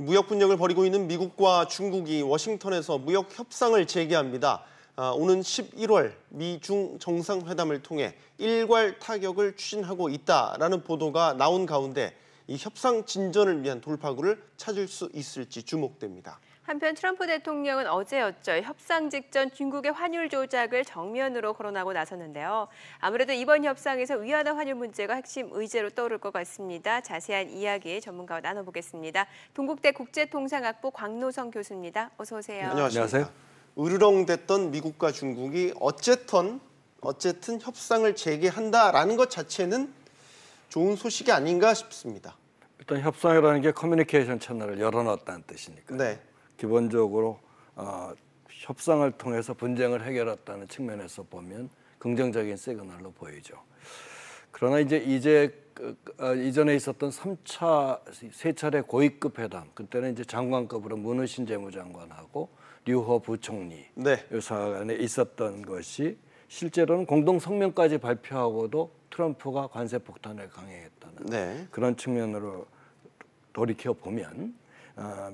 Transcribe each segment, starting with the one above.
무역 분쟁을 벌이고 있는 미국과 중국이 워싱턴에서 무역 협상을 재개합니다. 오는 11월 미중 정상회담을 통해 일괄 타격을 추진하고 있다라는 보도가 나온 가운데 이 협상 진전을 위한 돌파구를 찾을 수 있을지 주목됩니다. 한편 트럼프 대통령은 어제였죠. 협상 직전 중국의 환율 조작을 정면으로 거론하고 나섰는데요. 아무래도 이번 협상에서 위안화 환율 문제가 핵심 의제로 떠오를 것 같습니다. 자세한 이야기 전문가와 나눠보겠습니다. 동국대 국제통상학부 광노성 교수입니다. 어서 오세요. 안녕하세요. 으르렁댔던 미국과 중국이 어쨌든 협상을 재개한다라는 것 자체는 좋은 소식이 아닌가 싶습니다. 일단 협상이라는 게 커뮤니케이션 채널을 열어놨다는 뜻이니까. 네. 기본적으로 협상을 통해서 분쟁을 해결했다는 측면에서 보면 긍정적인 시그널로 보이죠. 그러나 이제 이전에 있었던 3차 세 차례 고위급 회담, 그때는 이제 장관급으로 문우신 재무장관하고 류호 부총리 요사간에 있었던 것이 실제로는 공동 성명까지 발표하고도 트럼프가 관세 폭탄을 강행했다는 그런 측면으로 돌이켜 보면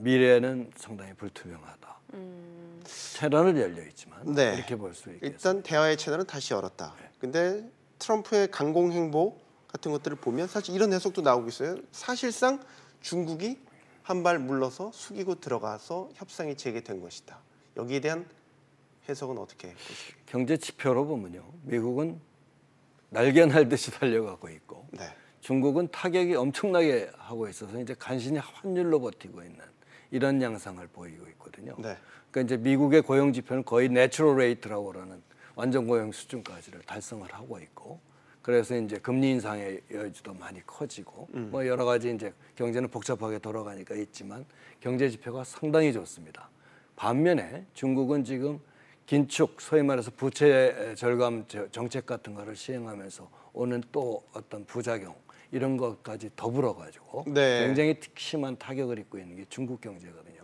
미래는 상당히 불투명하다. 채널은 열려 있지만 이렇게 볼 수 있겠습니다. 일단 대화의 채널은 다시 열었다. 근데 트럼프의 강공 행보 같은 것들을 보면 사실 이런 해석도 나오고 있어요. 사실상 중국이 한 발 물러서 숙이고 들어가서 협상이 재개된 것이다. 여기에 대한 해석은 어떻게 보십니까? 경제 지표로 보면요, 미국은 날개 날듯이 달려가고 있고 중국은 타격이 엄청나게 하고 있어서 이제 간신히 환율로 버티고 있는 이런 양상을 보이고 있거든요. 그러니까 이제 미국의 고용 지표는 거의 내추럴 레이트라고 하는 완전 고용 수준까지를 달성을 하고 있고, 그래서 이제 금리 인상의 여지도 많이 커지고 뭐 여러 가지 이제 경제는 복잡하게 돌아가니까 있지만 경제 지표가 상당히 좋습니다. 반면에 중국은 지금 긴축, 소위 말해서 부채 절감 정책 같은 거를 시행하면서 오는 또 어떤 부작용 이런 것까지 더불어 가지고 굉장히 심한 타격을 입고 있는 게 중국 경제거든요.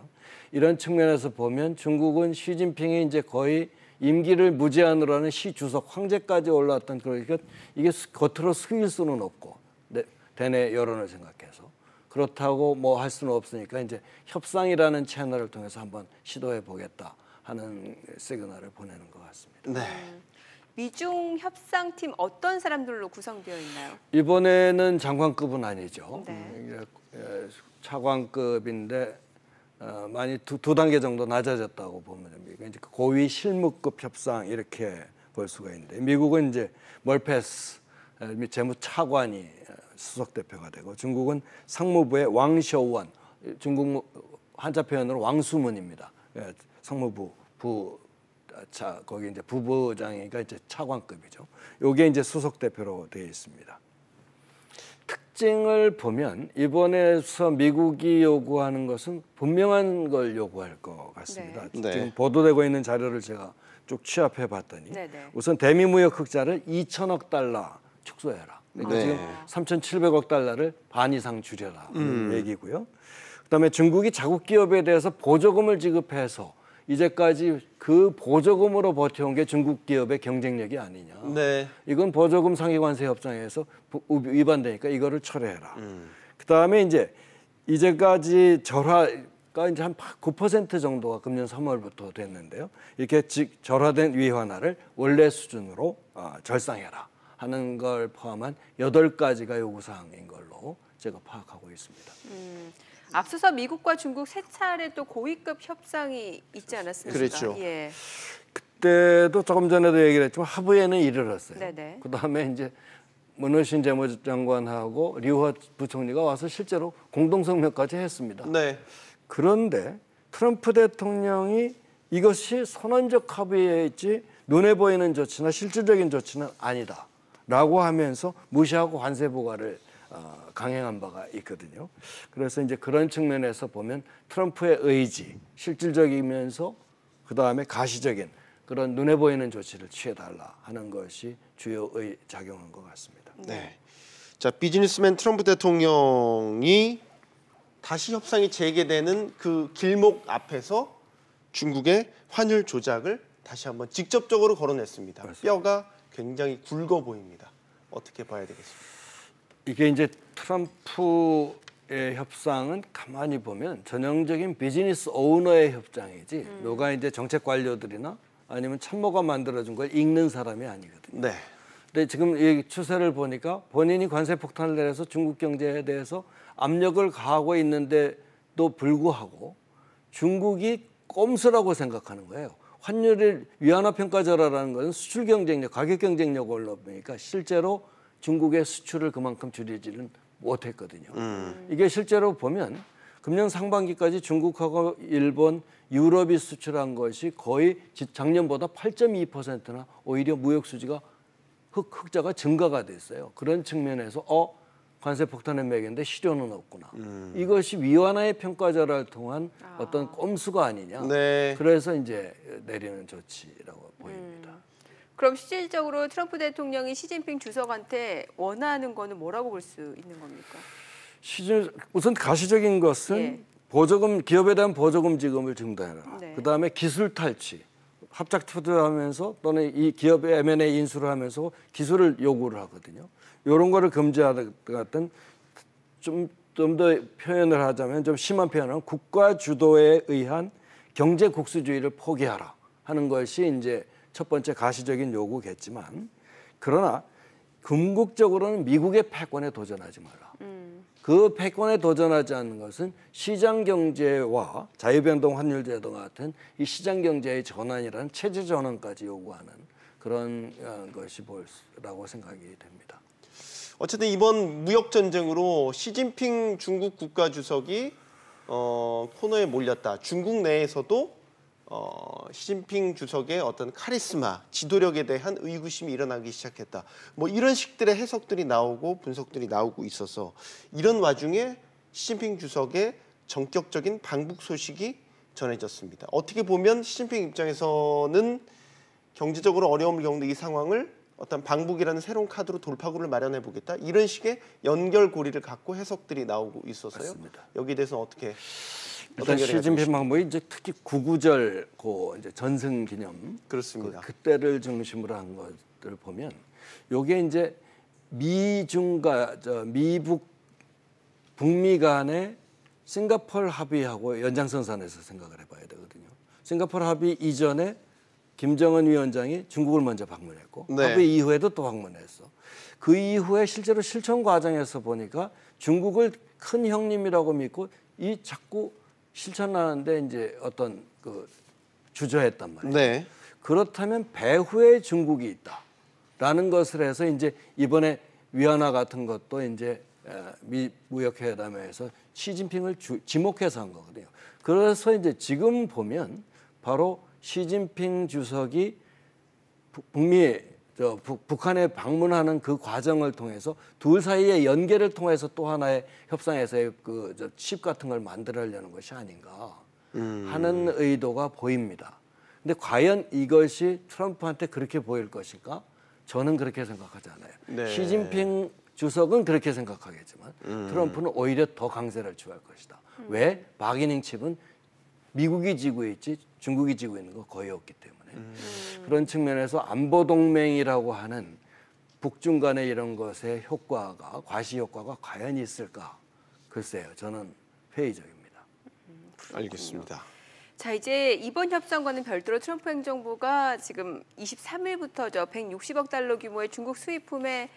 이런 측면에서 보면 중국은 시진핑이 이제 거의 임기를 무제한으로 하는 시 주석 황제까지 올라왔던, 그러니까 이게 겉으로 숙일 수는 없고 대내 여론을 생각해서 그렇다고 뭐 할 수는 없으니까 이제 협상이라는 채널을 통해서 한번 시도해 보겠다 하는 시그널을 보내는 것 같습니다. 미중 협상팀 어떤 사람들로 구성되어 있나요? 이번에는 장관급은 아니죠. 차관급인데 많이 두 단계 정도 낮아졌다고 보면 됩니다. 이제 고위 실무급 협상 이렇게 볼 수가 있는데, 미국은 이제 멀페스 재무차관이 수석 대표가 되고, 중국은 상무부의 왕쇼원, 중국 한자 표현으로 왕수문입니다. 상무부 거기 이제 부부장이니까 이제 차관급이죠. 요게 이제 수석 대표로 되어 있습니다. 특징을 보면 이번에서 미국이 요구하는 것은 분명한 걸 요구할 것 같습니다. 지금 보도되고 있는 자료를 제가 쭉 취합해 봤더니 우선 대미 무역 흑자를 2천억 달러 축소해라. 그러니까 지금 3,700억 달러를 반 이상 줄여라 얘기고요. 그다음에 중국이 자국 기업에 대해서 보조금을 지급해서 이제까지 그 보조금으로 버텨온 게 중국 기업의 경쟁력이 아니냐. 이건 보조금 상위관세 협상에서 위반되니까 이거를 철회해라. 그다음에 이제까지 절하가 이제 한 9% 정도가 금년 3월부터 됐는데요. 이렇게 절하된 위안화를 원래 수준으로 절상해라 하는 걸 포함한 8가지가 요구사항인 걸로 제가 파악하고 있습니다. 앞서서 미국과 중국 세 차례 또 고위급 협상이 있지 않았습니까? 그렇죠. 그때도 조금 전에도 얘기를 했지만 하부에는 이르렀어요. 그다음에 이제 문우신 재무장관하고 류호 부총리가 와서 실제로 공동성명까지 했습니다. 그런데 트럼프 대통령이 이것이 선언적 합의에 있지 눈에 보이는 조치나 실질적인 조치는 아니다라고 하면서 무시하고 관세 부과를 강행한 바가 있거든요. 그래서 이제 그런 측면에서 보면 트럼프의 의지, 실질적이면서 그 다음에 가시적인 그런 눈에 보이는 조치를 취해달라 하는 것이 주요 작용한 것 같습니다. 자, 비즈니스맨 트럼프 대통령이 다시 협상이 재개되는 그 길목 앞에서 중국의 환율 조작을 다시 한번 직접적으로 거론했습니다. 뼈가 굉장히 굵어 보입니다. 어떻게 봐야 되겠습니까? 이게 이제 트럼프 협상은 가만히 보면 전형적인 비즈니스 오너의 협상이지 누가 이제 정책 관료들이나 아니면 참모가 만들어준 걸 읽는 사람이 아니거든요. 네. 근데 지금 이 추세를 보니까 본인이 관세 폭탄을 내려서 중국 경제에 대해서 압력을 가하고 있는데도 불구하고 중국이 꼼수라고 생각하는 거예요. 환율의 위안화 평가절하라는 것은 수출 경쟁력, 가격 경쟁력을 올려보니까 실제로 중국의 수출을 그만큼 줄이지는 못했거든요. 이게 실제로 보면 금년 상반기까지 중국하고 일본, 유럽이 수출한 것이 거의 작년보다 8.2%나 오히려 무역 수지가 흑자가 증가가 됐어요. 그런 측면에서 관세 폭탄의 맥인데 실효는 없구나. 이것이 위완화의 평가절하를 통한 어떤 꼼수가 아니냐. 네. 그래서 이제 내리는 조치라고 보입니다. 그럼 실질적으로 트럼프 대통령이 시진핑 주석한테 원하는 거는 뭐라고 볼 수 있는 겁니까? 우선 가시적인 것은 예. 보조금, 기업에 대한 보조금 지급을 중단해라. 네. 그다음에 기술 탈취, 합작 투자하면서 또는 이 기업의 M&A 인수를 하면서 기술을 요구를 하거든요. 이런 거를 금지하는 같은 좀 더 표현을 하자면 좀 심한 표현은 국가 주도에 의한 경제 국수주의를 포기하라 하는 것이 이제 첫 번째 가시적인 요구겠지만, 그러나 궁극적으로는 미국의 패권에 도전하지 마라. 그 패권에 도전하지 않는 것은 시장 경제와 자유변동 환율 제도 같은 이 시장 경제의 전환이라는 체제 전환까지 요구하는 그런 것이 보이라고 생각이 됩니다. 어쨌든 이번 무역 전쟁으로 시진핑 중국 국가주석이 코너에 몰렸다. 중국 내에서도 시진핑 주석의 어떤 카리스마, 지도력에 대한 의구심이 일어나기 시작했다. 뭐 이런 식들의 해석들이 나오고 분석들이 나오고 있어서 이런 와중에 시진핑 주석의 전격적인 방북 소식이 전해졌습니다. 어떻게 보면 시진핑 입장에서는 경제적으로 어려움을 겪는 이 상황을 어떤 방북이라는 새로운 카드로 돌파구를 마련해 보겠다. 이런 식의 연결고리를 갖고 해석들이 나오고 있어서요. 맞습니다. 여기에 대해서는 어떻게 일단 시진핑 방북이 이제 특히 구구절 이제 전승 기념 그렇습니다. 그때를 중심으로 한 것들을 보면 요게 이제 미중과 미북 북미 간의 싱가포르 합의하고 연장선상에서 생각을 해봐야 되거든요. 싱가포르 합의 이전에 김정은 위원장이 중국을 먼저 방문했고 네. 합의 이후에도 또 방문했어. 그 이후에 실제로 실천 과정에서 보니까 중국을 큰 형님이라고 믿고 이 자꾸 실천하는데 이제 어떤 주저했단 말이에요. 네. 그렇다면 배후에 중국이 있다라는 것을 해서 이제 이번에 위안화 같은 것도 이제 미 무역회담에서 시진핑을 지목해서 한 거거든요. 그래서 이제 지금 보면 바로 시진핑 주석이 북한에 방문하는 그 과정을 통해서 둘 사이의 연계를 통해서 또 하나의 협상에서의 칩 같은 걸 만들려는 것이 아닌가 하는 의도가 보입니다. 근데 과연 이것이 트럼프한테 그렇게 보일 것일까? 저는 그렇게 생각하지 않아요. 네. 시진핑 주석은 그렇게 생각하겠지만 트럼프는 오히려 더 강세를 취할 것이다. 왜? 바기닝 칩은 미국이 지고 있지 중국이 지고 있는 거 거의 없기 때문에 그런 측면에서 안보 동맹이라고 하는 북중 간의 이런 것의 효과가 과시 효과가 과연 있을까? 글쎄요, 저는 회의적입니다. 알겠습니다. 자, 이제 이번 협상과는 별도로 트럼프 행정부가 지금 23일부터죠. 160억 달러 규모의 중국 수입품에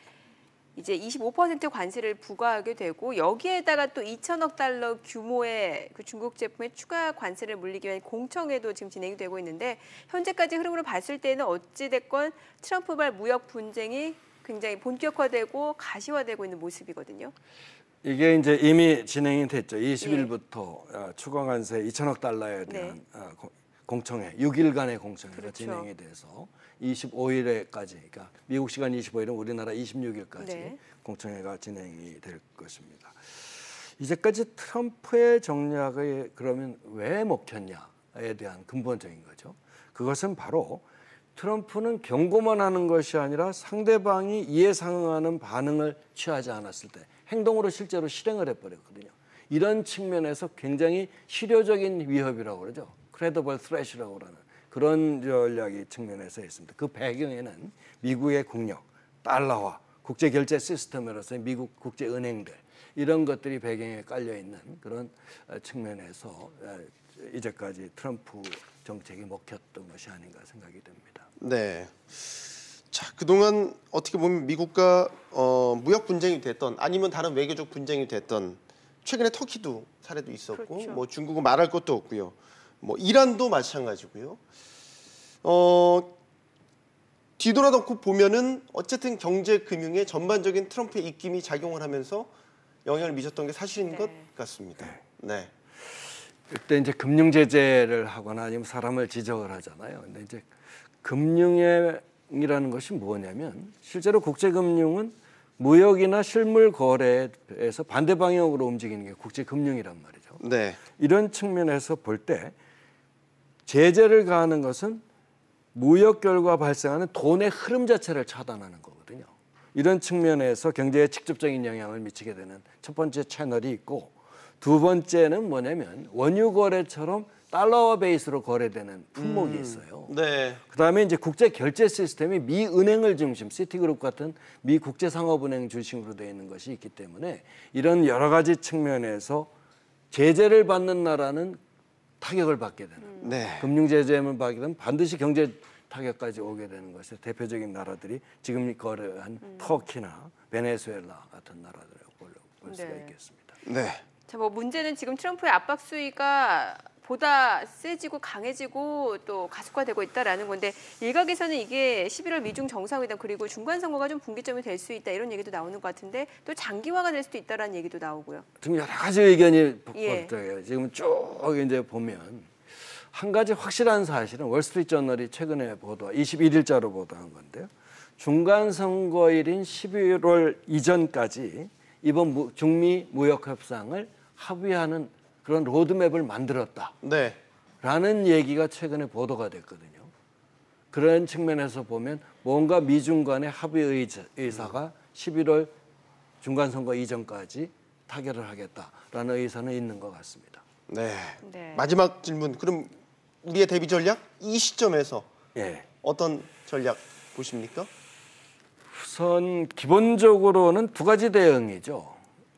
이제 25% 관세를 부과하게 되고 여기에다가 또 2천억 달러 규모의 그 중국 제품에 추가 관세를 물리기 위한 공청회도 지금 진행이 되고 있는데 현재까지 흐름으로 봤을 때는 어찌됐건 트럼프발 무역 분쟁이 굉장히 본격화되고 가시화되고 있는 모습이거든요. 이게 이제 이미 진행이 됐죠. 20일부터 추가 관세 2천억 달러에 대한 공청회, 6일간의 공청회가 그렇죠. 진행이 돼서 25일에까지, 그러니까 미국 시간 25일은 우리나라 26일까지 공청회가 진행이 될 것입니다. 이제까지 트럼프의 전략이 그러면 왜 먹혔냐에 대한 근본적인 거죠. 그것은 바로 트럼프는 경고만 하는 것이 아니라 상대방이 이에 상응하는 반응을 취하지 않았을 때 행동으로 실제로 실행을 해버렸거든요. 이런 측면에서 굉장히 실효적인 위협이라고 그러죠. credible threat이라고 하는 그런 전략이 측면에서 있습니다. 그 배경에는 미국의 국력, 달러화, 국제결제 시스템으로서의 미국 국제은행들 이런 것들이 배경에 깔려 있는 그런 측면에서 이제까지 트럼프 정책이 먹혔던 것이 아닌가 생각이 됩니다. 네. 자, 그동안 어떻게 보면 미국과 무역 분쟁이 됐던 아니면 다른 외교적 분쟁이 됐던 최근에 터키도 사례도 있었고 그렇죠. 뭐 중국은 말할 것도 없고요. 뭐 이란도 마찬가지고요. 뒤돌아놓고 보면은 어쨌든 경제 금융에 전반적인 트럼프의 입김이 작용을 하면서 영향을 미쳤던 게 사실인 것 같습니다. 네. 그때 이제 금융 제재를 하거나 아니면 사람을 지적을 하잖아요. 근데 이제 금융이라는 것이 뭐냐면 실제로 국제 금융은 무역이나 실물 거래에서 반대 방향으로 움직이는 게 국제 금융이란 말이죠. 네. 이런 측면에서 볼 때 제재를 가하는 것은 무역 결과 발생하는 돈의 흐름 자체를 차단하는 거거든요. 이런 측면에서 경제에 직접적인 영향을 미치게 되는 첫 번째 채널이 있고, 두 번째는 뭐냐면 원유 거래처럼 달러화 베이스로 거래되는 품목이 있어요. 네. 그다음에 이제 국제 결제 시스템이 미 은행을 중심, 시티그룹 같은 미 국제 상업은행 중심으로 되어 있는 것이 있기 때문에 이런 여러 가지 측면에서 제재를 받는 나라는 타격을 받게 되는, 네. 금융 제재만 받게 되면 반드시 경제 타격까지 오게 되는 것의 대표적인 나라들이 지금 거래한 터키나 베네수엘라 같은 나라들을 볼 수가 있겠습니다. 네. 자, 뭐 문제는 지금 트럼프의 압박 수위가 보다 세지고 강해지고 또 가속화되고 있다라는 건데, 일각에서는 이게 11월 미중 정상회담 그리고 중간 선거가 좀 분기점이 될 수 있다 이런 얘기도 나오는 것 같은데, 또 장기화가 될 수도 있다라는 얘기도 나오고요. 지금 여러 가지 의견이 예. 벌어져요. 지금 쭉 이제 보면 한 가지 확실한 사실은 월스트리트저널이 최근에 21일자로 보도한 건데요. 중간 선거일인 11월 이전까지 이번 중미 무역 협상을 합의하는 그런 로드맵을 만들었다. 네. 라는 얘기가 최근에 보도가 됐거든요. 그런 측면에서 보면 뭔가 미중 간의 합의 의사가 11월 중간선거 이전까지 타결을 하겠다라는 의사는 있는 것 같습니다. 네. 네. 마지막 질문. 그럼 우리의 대비 전략 이 시점에서 예. 어떤 전략 보십니까? 우선 기본적으로는 두 가지 대응이죠.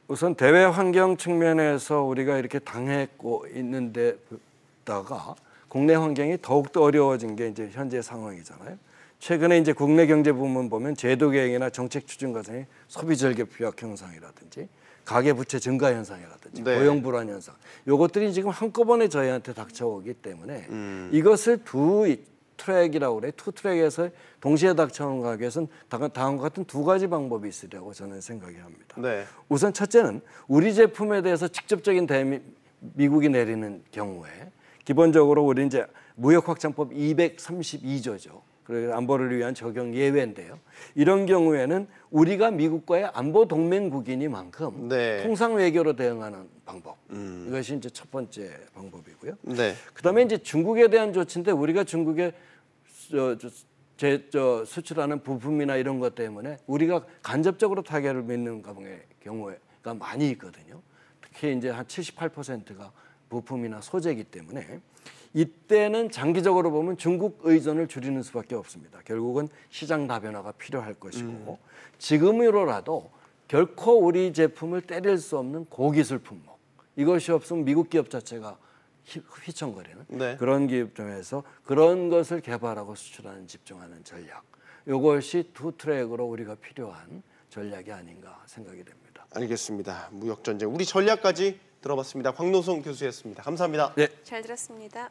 우선 대외 환경 측면에서 우리가 이렇게 당했고 있는데다가 국내 환경이 더욱더 어려워진 게 이제 현재 상황이잖아요. 최근에 이제 국내 경제 부문 보면 제도 개혁이나 정책 추진 과정의 소비 절개 부약 현상이라든지 가계 부채 증가 현상이라든지 네. 고용 불안 현상, 요것들이 지금 한꺼번에 저희한테 닥쳐오기 때문에 이것을 두 트랙이라고 그래, 투 트랙에서 동시에 닥쳐오는 위해서는 다음과 같은 두 가지 방법이 있으리라고 저는 생각이 합니다. 네. 우선 첫째는 우리 제품에 대해서 직접적인 미국이 내리는 경우에 기본적으로 우리 이제 무역확장법 232조죠. 그리고 안보를 위한 적용 예외인데요. 이런 경우에는 우리가 미국과의 안보 동맹국이니만큼 네. 통상 외교로 대응하는 방법. 이것이 이제 첫 번째 방법이고요. 네. 그다음에 이제 중국에 대한 조치인데 우리가 중국에 수출하는 부품이나 이런 것 때문에 우리가 간접적으로 타격을 믿는 경우가 많이 있거든요. 특히 이제 한 78%가 부품이나 소재이기 때문에 이때는 장기적으로 보면 중국 의존을 줄이는 수밖에 없습니다. 결국은 시장 다변화가 필요할 것이고 지금으로라도 결코 우리 제품을 때릴 수 없는 고기술 품목, 이것이 없으면 미국 기업 자체가 휘청거리는 네. 그런 기업점에서 그런 것을 개발하고 수출하는 집중하는 전략, 이것이 두 트랙으로 우리가 필요한 전략이 아닌가 생각이 됩니다. 알겠습니다. 무역 전쟁 우리 전략까지 들어봤습니다. 광노성 교수였습니다. 감사합니다. 네. 잘 들었습니다.